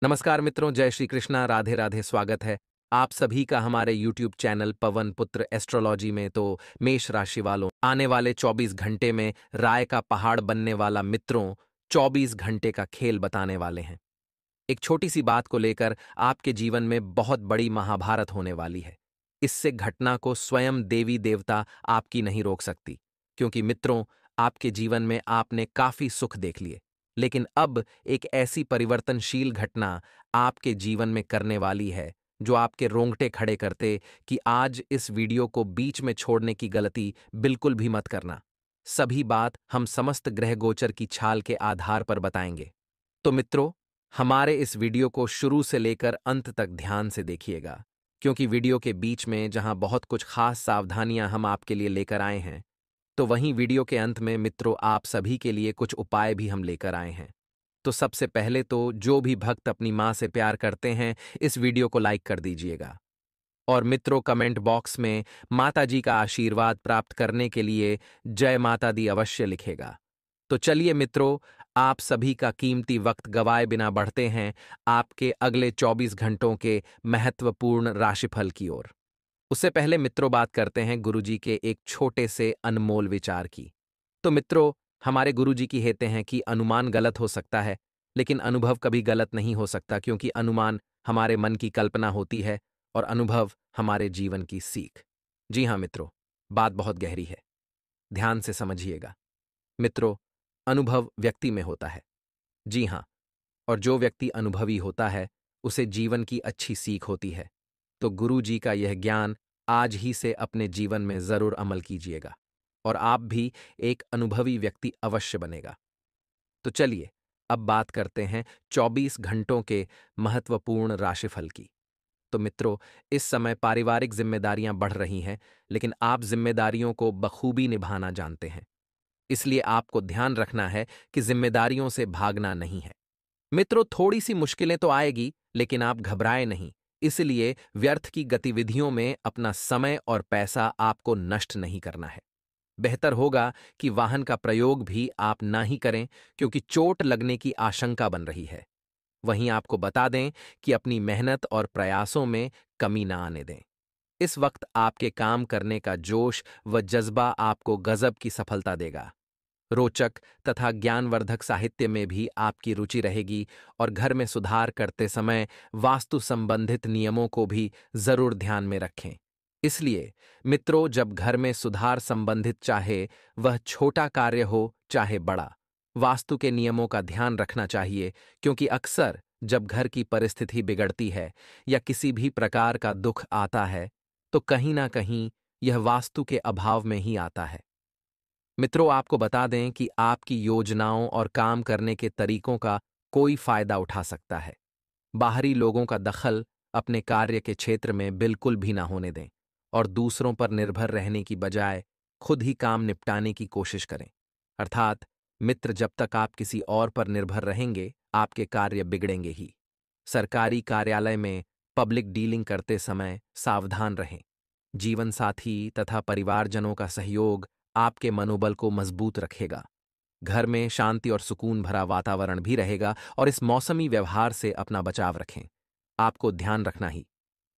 नमस्कार मित्रों, जय श्री कृष्णा, राधे राधे। स्वागत है आप सभी का हमारे YouTube चैनल पवन पुत्र एस्ट्रोलॉजी में। तो मेष राशि वालों, आने वाले 24 घंटे में राय का पहाड़ बनने वाला मित्रों 24 घंटे का खेल बताने वाले हैं। एक छोटी सी बात को लेकर आपके जीवन में बहुत बड़ी महाभारत होने वाली है। इससे घटना को स्वयं देवी देवता आपकी नहीं रोक सकती, क्योंकि मित्रों आपके जीवन में आपने काफी सुख देख लिए, लेकिन अब एक ऐसी परिवर्तनशील घटना आपके जीवन में करने वाली है जो आपके रोंगटे खड़े करते कि आज इस वीडियो को बीच में छोड़ने की गलती बिल्कुल भी मत करना। सभी बात हम समस्त ग्रह गोचर की छाल के आधार पर बताएंगे। तो मित्रों, हमारे इस वीडियो को शुरू से लेकर अंत तक ध्यान से देखिएगा, क्योंकि वीडियो के बीच में जहां बहुत कुछ खास सावधानियां हम आपके लिए लेकर आए हैं, तो वहीं वीडियो के अंत में मित्रों आप सभी के लिए कुछ उपाय भी हम लेकर आए हैं। तो सबसे पहले तो जो भी भक्त अपनी मां से प्यार करते हैं, इस वीडियो को लाइक कर दीजिएगा। और मित्रों कमेंट बॉक्स में माता जी का आशीर्वाद प्राप्त करने के लिए जय माता दी अवश्य लिखेगा। तो चलिए मित्रों, आप सभी का कीमती वक्त गवाए बिना बढ़ते हैं आपके अगले 24 घंटों के महत्वपूर्ण राशिफल की ओर। उससे पहले मित्रों बात करते हैं गुरुजी के एक छोटे से अनमोल विचार की। तो मित्रों, हमारे गुरुजी की कहते हैं कि अनुमान गलत हो सकता है, लेकिन अनुभव कभी गलत नहीं हो सकता, क्योंकि अनुमान हमारे मन की कल्पना होती है और अनुभव हमारे जीवन की सीख। जी हाँ मित्रों, बात बहुत गहरी है, ध्यान से समझिएगा। मित्रों, अनुभव व्यक्ति में होता है। जी हाँ, और जो व्यक्ति अनुभवी होता है उसे जीवन की अच्छी सीख होती है। तो गुरु जी का यह ज्ञान आज ही से अपने जीवन में जरूर अमल कीजिएगा और आप भी एक अनुभवी व्यक्ति अवश्य बनेगा। तो चलिए अब बात करते हैं 24 घंटों के महत्वपूर्ण राशिफल की। तो मित्रों, इस समय पारिवारिक जिम्मेदारियां बढ़ रही हैं, लेकिन आप जिम्मेदारियों को बखूबी निभाना जानते हैं। इसलिए आपको ध्यान रखना है कि जिम्मेदारियों से भागना नहीं है। मित्रों, थोड़ी सी मुश्किलें तो आएगी, लेकिन आप घबराए नहीं। इसलिए व्यर्थ की गतिविधियों में अपना समय और पैसा आपको नष्ट नहीं करना है। बेहतर होगा कि वाहन का प्रयोग भी आप ना ही करें, क्योंकि चोट लगने की आशंका बन रही है। वहीं आपको बता दें कि अपनी मेहनत और प्रयासों में कमी ना आने दें। इस वक्त आपके काम करने का जोश व जज्बा आपको गजब की सफलता देगा। रोचक तथा ज्ञानवर्धक साहित्य में भी आपकी रुचि रहेगी और घर में सुधार करते समय वास्तु संबंधित नियमों को भी जरूर ध्यान में रखें। इसलिए मित्रों, जब घर में सुधार संबंधित चाहे वह छोटा कार्य हो चाहे बड़ा, वास्तु के नियमों का ध्यान रखना चाहिए, क्योंकि अक्सर जब घर की परिस्थिति बिगड़ती है या किसी भी प्रकार का दुख आता है, तो कहीं ना कहीं यह वास्तु के अभाव में ही आता है। मित्रों, आपको बता दें कि आपकी योजनाओं और काम करने के तरीकों का कोई फायदा उठा सकता है। बाहरी लोगों का दखल अपने कार्य के क्षेत्र में बिल्कुल भी ना होने दें और दूसरों पर निर्भर रहने की बजाय खुद ही काम निपटाने की कोशिश करें। अर्थात मित्र, जब तक आप किसी और पर निर्भर रहेंगे आपके कार्य बिगड़ेंगे ही। सरकारी कार्यालय में पब्लिक डीलिंग करते समय सावधान रहें। जीवन साथी तथा परिवारजनों का सहयोग आपके मनोबल को मजबूत रखेगा। घर में शांति और सुकून भरा वातावरण भी रहेगा और इस मौसमी व्यवहार से अपना बचाव रखें। आपको ध्यान रखना ही,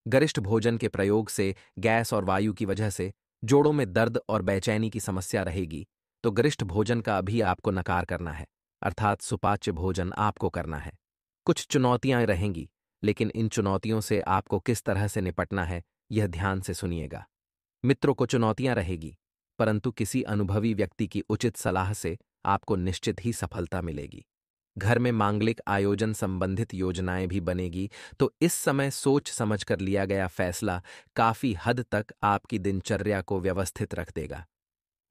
गरिष्ठ भोजन के प्रयोग से गैस और वायु की वजह से जोड़ों में दर्द और बेचैनी की समस्या रहेगी, तो गरिष्ठ भोजन का भी आपको नकार करना है, अर्थात सुपाच्य भोजन आपको करना है। कुछ चुनौतियां रहेंगी, लेकिन इन चुनौतियों से आपको किस तरह से निपटना है यह ध्यान से सुनिएगा। मित्रों को चुनौतियां रहेगी, परंतु किसी अनुभवी व्यक्ति की उचित सलाह से आपको निश्चित ही सफलता मिलेगी। घर में मांगलिक आयोजन संबंधित योजनाएं भी बनेगी, तो इस समय सोच समझकर लिया गया फैसला काफी हद तक आपकी दिनचर्या को व्यवस्थित रख देगा।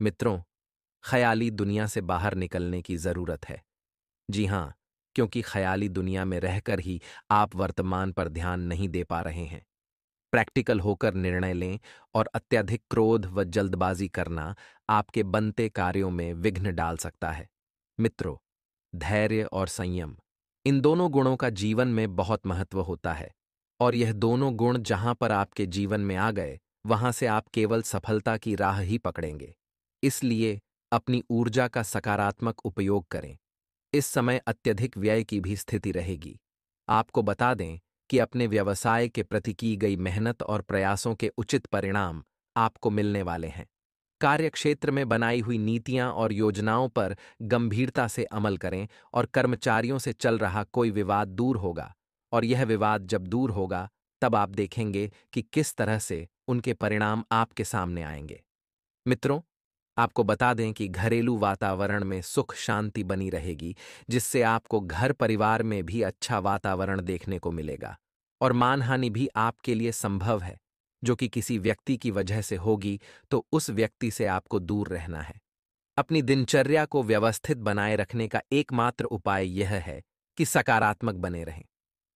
मित्रों, ख्याली दुनिया से बाहर निकलने की जरूरत है। जी हां, क्योंकि ख्याली दुनिया में रहकर ही आप वर्तमान पर ध्यान नहीं दे पा रहे हैं। प्रैक्टिकल होकर निर्णय लें और अत्यधिक क्रोध व जल्दबाजी करना आपके बनते कार्यों में विघ्न डाल सकता है। मित्रों, धैर्य और संयम, इन दोनों गुणों का जीवन में बहुत महत्व होता है, और यह दोनों गुण जहां पर आपके जीवन में आ गए वहां से आप केवल सफलता की राह ही पकड़ेंगे। इसलिए अपनी ऊर्जा का सकारात्मक उपयोग करें। इस समय अत्यधिक व्यय की भी स्थिति रहेगी। आपको बता दें कि अपने व्यवसाय के प्रति की गई मेहनत और प्रयासों के उचित परिणाम आपको मिलने वाले हैं। कार्यक्षेत्र में बनाई हुई नीतियां और योजनाओं पर गंभीरता से अमल करें और कर्मचारियों से चल रहा कोई विवाद दूर होगा, और यह विवाद जब दूर होगा तब आप देखेंगे कि किस तरह से उनके परिणाम आपके सामने आएंगे। मित्रों, आपको बता दें कि घरेलू वातावरण में सुख शांति बनी रहेगी, जिससे आपको घर परिवार में भी अच्छा वातावरण देखने को मिलेगा, और मानहानि भी आपके लिए संभव है, जो कि किसी व्यक्ति की वजह से होगी, तो उस व्यक्ति से आपको दूर रहना है। अपनी दिनचर्या को व्यवस्थित बनाए रखने का एकमात्र उपाय यह है कि सकारात्मक बने रहें।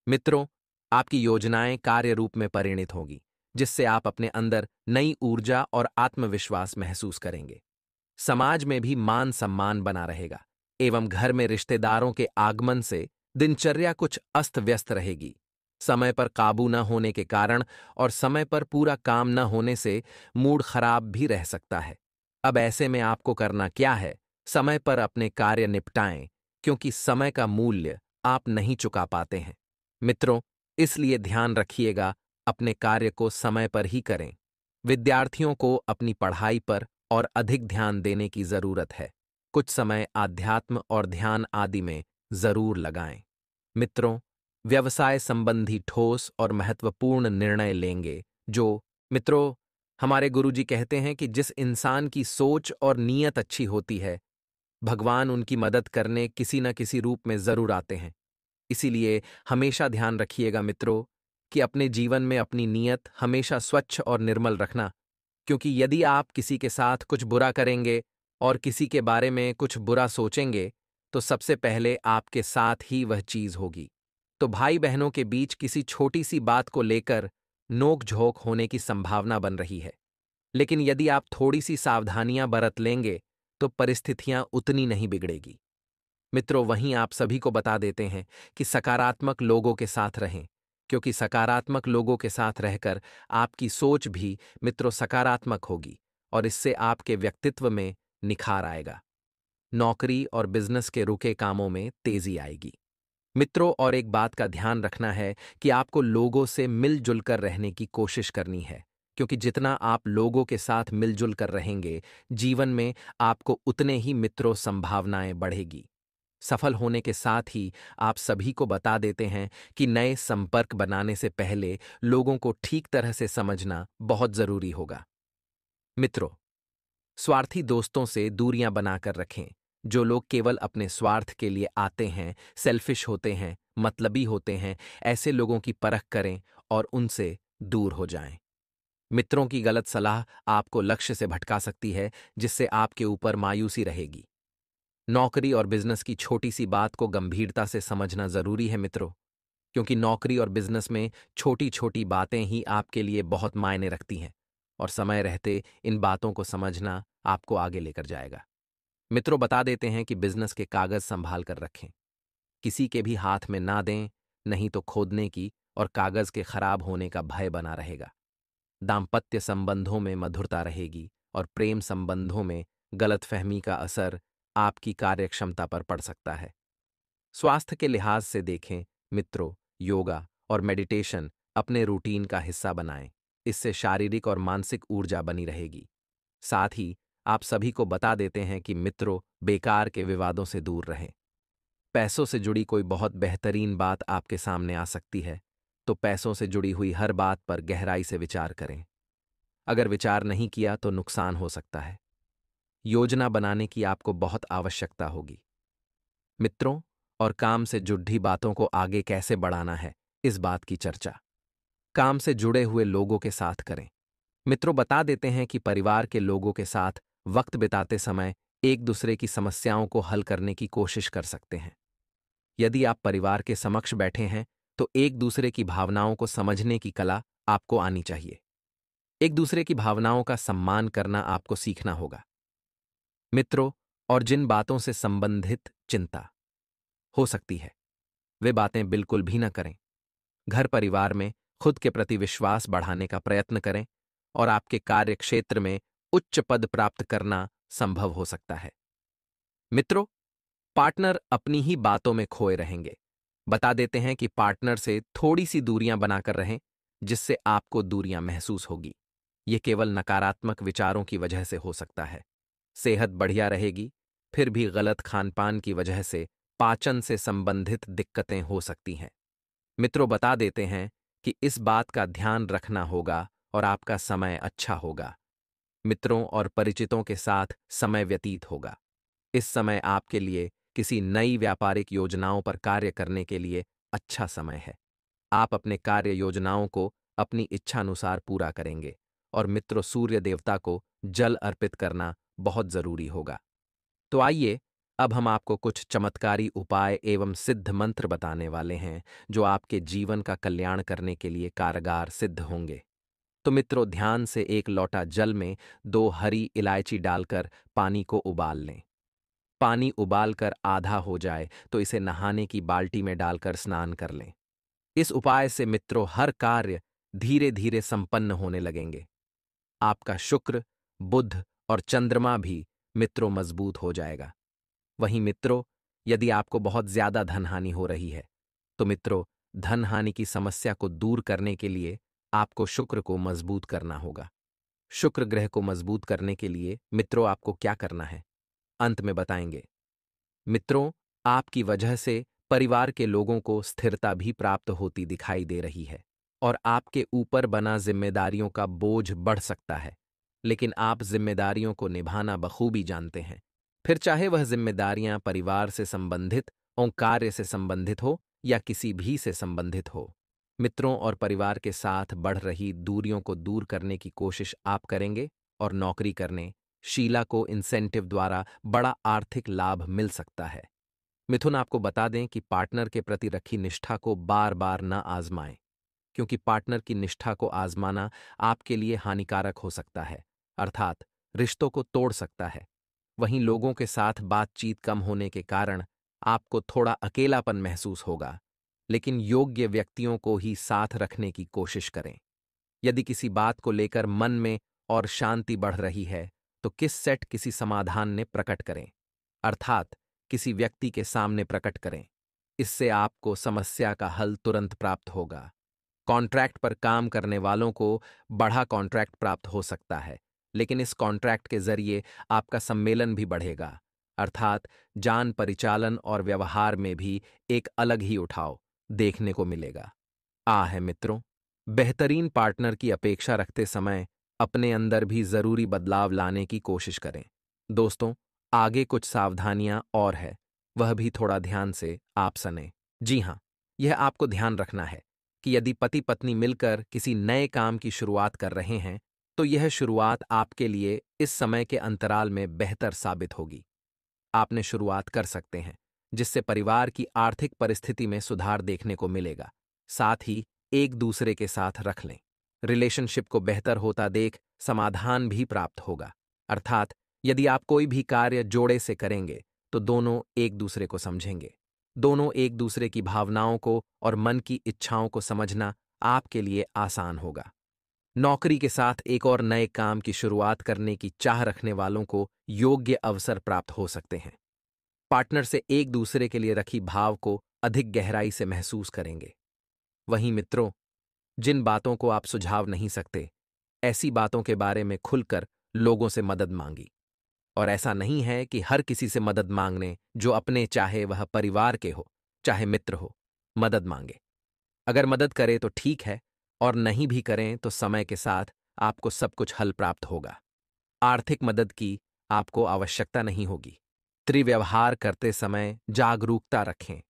मित्रों, आपकी योजनाएं कार्य रूप में परिणित होगी, जिससे आप अपने अंदर नई ऊर्जा और आत्मविश्वास महसूस करेंगे। समाज में भी मान सम्मान बना रहेगा, एवं घर में रिश्तेदारों के आगमन से दिनचर्या कुछ अस्त व्यस्त रहेगी। समय पर काबू न होने के कारण और समय पर पूरा काम न होने से मूड खराब भी रह सकता है। अब ऐसे में आपको करना क्या है? समय पर अपने कार्य निपटाएं, क्योंकि समय का मूल्य आप नहीं चुका पाते हैं। मित्रों, इसलिए ध्यान रखिएगा, अपने कार्य को समय पर ही करें। विद्यार्थियों को अपनी पढ़ाई पर और अधिक ध्यान देने की जरूरत है। कुछ समय आध्यात्म और ध्यान आदि में जरूर लगाएं। मित्रों, व्यवसाय संबंधी ठोस और महत्वपूर्ण निर्णय लेंगे जो मित्रों, हमारे गुरुजी कहते हैं कि जिस इंसान की सोच और नीयत अच्छी होती है, भगवान उनकी मदद करने किसी न किसी रूप में जरूर आते हैं। इसीलिए हमेशा ध्यान रखिएगा मित्रों कि अपने जीवन में अपनी नीयत हमेशा स्वच्छ और निर्मल रखना, क्योंकि यदि आप किसी के साथ कुछ बुरा करेंगे और किसी के बारे में कुछ बुरा सोचेंगे, तो सबसे पहले आपके साथ ही वह चीज होगी। तो भाई बहनों के बीच किसी छोटी सी बात को लेकर नोक झोंक होने की संभावना बन रही है। लेकिन यदि आप थोड़ी सी सावधानियां बरत लेंगे तो परिस्थितियां उतनी नहीं बिगड़ेगी। मित्रों, वहीं आप सभी को बता देते हैं कि सकारात्मक लोगों के साथ रहें, क्योंकि सकारात्मक लोगों के साथ रहकर आपकी सोच भी मित्रों सकारात्मक होगी, और इससे आपके व्यक्तित्व में निखार आएगा। नौकरी और बिजनेस के रुके कामों में तेजी आएगी। मित्रों, और एक बात का ध्यान रखना है कि आपको लोगों से मिलजुल कर रहने की कोशिश करनी है, क्योंकि जितना आप लोगों के साथ मिलजुल कर रहेंगे, जीवन में आपको उतने ही मित्रों संभावनाएं बढ़ेगी। सफल होने के साथ ही आप सभी को बता देते हैं कि नए संपर्क बनाने से पहले लोगों को ठीक तरह से समझना बहुत जरूरी होगा। मित्रों, स्वार्थी दोस्तों से दूरियां बनाकर रखें। जो लोग केवल अपने स्वार्थ के लिए आते हैं, सेल्फिश होते हैं, मतलबी होते हैं, ऐसे लोगों की परख करें और उनसे दूर हो जाएं। मित्रों की गलत सलाह आपको लक्ष्य से भटका सकती है, जिससे आपके ऊपर मायूसी रहेगी। नौकरी और बिजनेस की छोटी सी बात को गंभीरता से समझना जरूरी है मित्रों, क्योंकि नौकरी और बिजनेस में छोटी छोटी बातें ही आपके लिए बहुत मायने रखती हैं, और समय रहते इन बातों को समझना आपको आगे लेकर जाएगा। मित्रों, बता देते हैं कि बिजनेस के कागज संभाल कर रखें, किसी के भी हाथ में ना दें, नहीं तो खोदने की और कागज के खराब होने का भय बना रहेगा। दाम्पत्य संबंधों में मधुरता रहेगी, और प्रेम संबंधों में गलतफहमी का असर आपकी कार्यक्षमता पर पड़ सकता है। स्वास्थ्य के लिहाज से देखें मित्रों, योगा और मेडिटेशन अपने रूटीन का हिस्सा बनाएं। इससे शारीरिक और मानसिक ऊर्जा बनी रहेगी। साथ ही आप सभी को बता देते हैं कि मित्रों, बेकार के विवादों से दूर रहें। पैसों से जुड़ी कोई बहुत बेहतरीन बात आपके सामने आ सकती है, तो पैसों से जुड़ी हुई हर बात पर गहराई से विचार करें। अगर विचार नहीं किया तो नुकसान हो सकता है। योजना बनाने की आपको बहुत आवश्यकता होगी। मित्रों, और काम से जुड़ी बातों को आगे कैसे बढ़ाना है, इस बात की चर्चा काम से जुड़े हुए लोगों के साथ करें। मित्रों, बता देते हैं कि परिवार के लोगों के साथ वक्त बिताते समय एक दूसरे की समस्याओं को हल करने की कोशिश कर सकते हैं। यदि आप परिवार के समक्ष बैठे हैं, तो एक दूसरे की भावनाओं को समझने की कला आपको आनी चाहिए। एक दूसरे की भावनाओं का सम्मान करना आपको सीखना होगा। मित्रों, और जिन बातों से संबंधित चिंता हो सकती है, वे बातें बिल्कुल भी न करें। घर परिवार में खुद के प्रति विश्वास बढ़ाने का प्रयत्न करें, और आपके कार्य क्षेत्र में उच्च पद प्राप्त करना संभव हो सकता है। मित्रों, पार्टनर अपनी ही बातों में खोए रहेंगे, बता देते हैं कि पार्टनर से थोड़ी सी दूरियां बनाकर रहें, जिससे आपको दूरियां महसूस होगी। ये केवल नकारात्मक विचारों की वजह से हो सकता है। सेहत बढ़िया रहेगी, फिर भी गलत खानपान की वजह से पाचन से संबंधित दिक्कतें हो सकती हैं। मित्रों, बता देते हैं कि इस बात का ध्यान रखना होगा और आपका समय अच्छा होगा। मित्रों और परिचितों के साथ समय व्यतीत होगा। इस समय आपके लिए किसी नई व्यापारिक योजनाओं पर कार्य करने के लिए अच्छा समय है। आप अपने कार्य योजनाओं को अपनी इच्छानुसार पूरा करेंगे और मित्रों, सूर्य देवता को जल अर्पित करना बहुत जरूरी होगा। तो आइए, अब हम आपको कुछ चमत्कारी उपाय एवं सिद्ध मंत्र बताने वाले हैं, जो आपके जीवन का कल्याण करने के लिए कारगर सिद्ध होंगे। तो मित्रों, ध्यान से एक लोटा जल में 2 हरी इलायची डालकर पानी को उबाल लें। पानी उबालकर आधा हो जाए तो इसे नहाने की बाल्टी में डालकर स्नान कर लें। इस उपाय से मित्रों, हर कार्य धीरे धीरे संपन्न होने लगेंगे। आपका शुक्र, बुध और चंद्रमा भी मित्रों मजबूत हो जाएगा। वहीं मित्रों, यदि आपको बहुत ज्यादा धनहानि हो रही है, तो मित्रों, धन हानि की समस्या को दूर करने के लिए आपको शुक्र को मजबूत करना होगा। शुक्र ग्रह को मजबूत करने के लिए मित्रों, आपको क्या करना है, अंत में बताएंगे। मित्रों, आपकी वजह से परिवार के लोगों को स्थिरता भी प्राप्त होती दिखाई दे रही है और आपके ऊपर बना जिम्मेदारियों का बोझ बढ़ सकता है, लेकिन आप जिम्मेदारियों को निभाना बखूबी जानते हैं। फिर चाहे वह जिम्मेदारियां परिवार से संबंधित और कार्य से संबंधित हो या किसी भी से संबंधित हो। मित्रों और परिवार के साथ बढ़ रही दूरियों को दूर करने की कोशिश आप करेंगे और नौकरी करने शीला को इंसेंटिव द्वारा बड़ा आर्थिक लाभ मिल सकता है। मिथुन, आपको बता दें कि पार्टनर के प्रति रखी निष्ठा को बार बार न आजमाएं, क्योंकि पार्टनर की निष्ठा को आजमाना आपके लिए हानिकारक हो सकता है, अर्थात रिश्तों को तोड़ सकता है। वहीं लोगों के साथ बातचीत कम होने के कारण आपको थोड़ा अकेलापन महसूस होगा, लेकिन योग्य व्यक्तियों को ही साथ रखने की कोशिश करें। यदि किसी बात को लेकर मन में और शांति बढ़ रही है, तो किसी समाधान ने प्रकट करें, अर्थात किसी व्यक्ति के सामने प्रकट करें। इससे आपको समस्या का हल तुरंत प्राप्त होगा। कॉन्ट्रैक्ट पर काम करने वालों को बड़ा कॉन्ट्रैक्ट प्राप्त हो सकता है, लेकिन इस कॉन्ट्रैक्ट के जरिए आपका सम्मेलन भी बढ़ेगा, अर्थात जान परिचालन और व्यवहार में भी एक अलग ही उठाव देखने को मिलेगा। है मित्रों, बेहतरीन पार्टनर की अपेक्षा रखते समय अपने अंदर भी जरूरी बदलाव लाने की कोशिश करें। दोस्तों, आगे कुछ सावधानियां और है, वह भी थोड़ा ध्यान से आप सुनें। जी हाँ, यह आपको ध्यान रखना है कि यदि पति पत्नी मिलकर किसी नए काम की शुरुआत कर रहे हैं, तो यह शुरुआत आपके लिए इस समय के अंतराल में बेहतर साबित होगी। आपने शुरुआत कर सकते हैं, जिससे परिवार की आर्थिक परिस्थिति में सुधार देखने को मिलेगा। साथ ही एक दूसरे के साथ रख लें। रिलेशनशिप को बेहतर होता देख समाधान भी प्राप्त होगा, अर्थात यदि आप कोई भी कार्य जोड़े से करेंगे, तो दोनों एक दूसरे को समझेंगे। दोनों एक दूसरे की भावनाओं को और मन की इच्छाओं को समझना आपके लिए आसान होगा। नौकरी के साथ एक और नए काम की शुरुआत करने की चाह रखने वालों को योग्य अवसर प्राप्त हो सकते हैं। पार्टनर से एक दूसरे के लिए रखी भाव को अधिक गहराई से महसूस करेंगे। वहीं मित्रों, जिन बातों को आप सुझाव नहीं सकते, ऐसी बातों के बारे में खुलकर लोगों से मदद मांगी। और ऐसा नहीं है कि हर किसी से मदद मांगने जो अपने, चाहे वह परिवार के हो चाहे मित्र हो, मदद मांगे। अगर मदद करें तो ठीक है, और नहीं भी करें तो समय के साथ आपको सब कुछ हल प्राप्त होगा। आर्थिक मदद की आपको आवश्यकता नहीं होगी। त्रिव्यवहार करते समय जागरूकता रखें।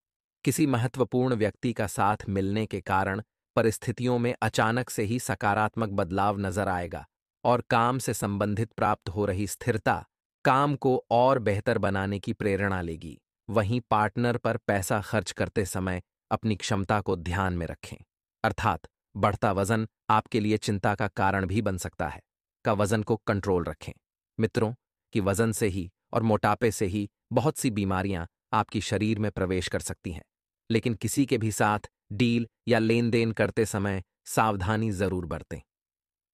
किसी महत्वपूर्ण व्यक्ति का साथ मिलने के कारण परिस्थितियों में अचानक से ही सकारात्मक बदलाव नजर आएगा और काम से संबंधित प्राप्त हो रही स्थिरता काम को और बेहतर बनाने की प्रेरणा लेगी। वहीं पार्टनर पर पैसा खर्च करते समय अपनी क्षमता को ध्यान में रखें, अर्थात बढ़ता वजन आपके लिए चिंता का कारण भी बन सकता है। का वजन को कंट्रोल रखें। मित्रों, कि वजन से ही और मोटापे से ही बहुत सी बीमारियां आपकी शरीर में प्रवेश कर सकती हैं, लेकिन किसी के भी साथ डील या लेन देन करते समय सावधानी जरूर बरतें।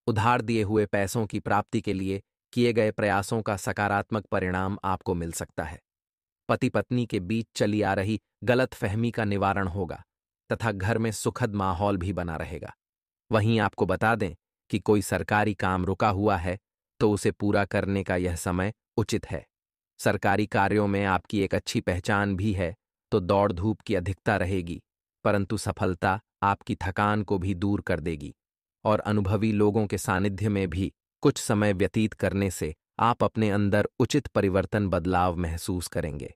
उधार दिए हुए पैसों की प्राप्ति के लिए किए गए प्रयासों का सकारात्मक परिणाम आपको मिल सकता है, पति पत्नी के बीच चली आ रही गलतफहमी का निवारण होगा तथा घर में सुखद माहौल भी बना रहेगा। वहीं आपको बता दें कि कोई सरकारी काम रुका हुआ है तो उसे पूरा करने का यह समय उचित है। सरकारी कार्यों में आपकी एक अच्छी पहचान भी है तो दौड़ धूप की अधिकता रहेगी, परंतु सफलता आपकी थकान को भी दूर कर देगी और अनुभवी लोगों के सानिध्य में भी कुछ समय व्यतीत करने से आप अपने अंदर उचित परिवर्तन बदलाव महसूस करेंगे।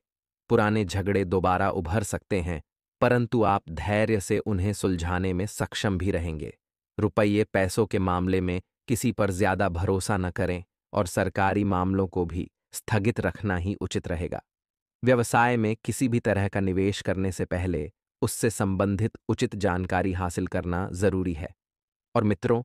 पुराने झगड़े दोबारा उभर सकते हैं, परंतु आप धैर्य से उन्हें सुलझाने में सक्षम भी रहेंगे। रुपये पैसों के मामले में किसी पर ज्यादा भरोसा न करें और सरकारी मामलों को भी स्थगित रखना ही उचित रहेगा। व्यवसाय में किसी भी तरह का निवेश करने से पहले उससे संबंधित उचित जानकारी हासिल करना जरूरी है। और मित्रों,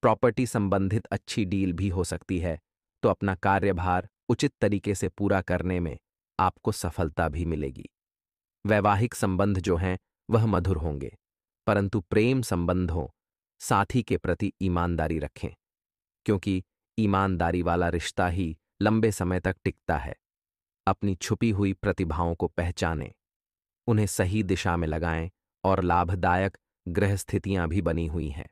प्रॉपर्टी संबंधित अच्छी डील भी हो सकती है, तो अपना कार्यभार उचित तरीके से पूरा करने में आपको सफलता भी मिलेगी। वैवाहिक संबंध जो हैं वह मधुर होंगे, परंतु प्रेम संबंधों साथी के प्रति ईमानदारी रखें, क्योंकि ईमानदारी वाला रिश्ता ही लंबे समय तक टिकता है। अपनी छुपी हुई प्रतिभाओं को पहचानें, उन्हें सही दिशा में लगाएं और लाभदायक गृह स्थितियां भी बनी हुई हैं।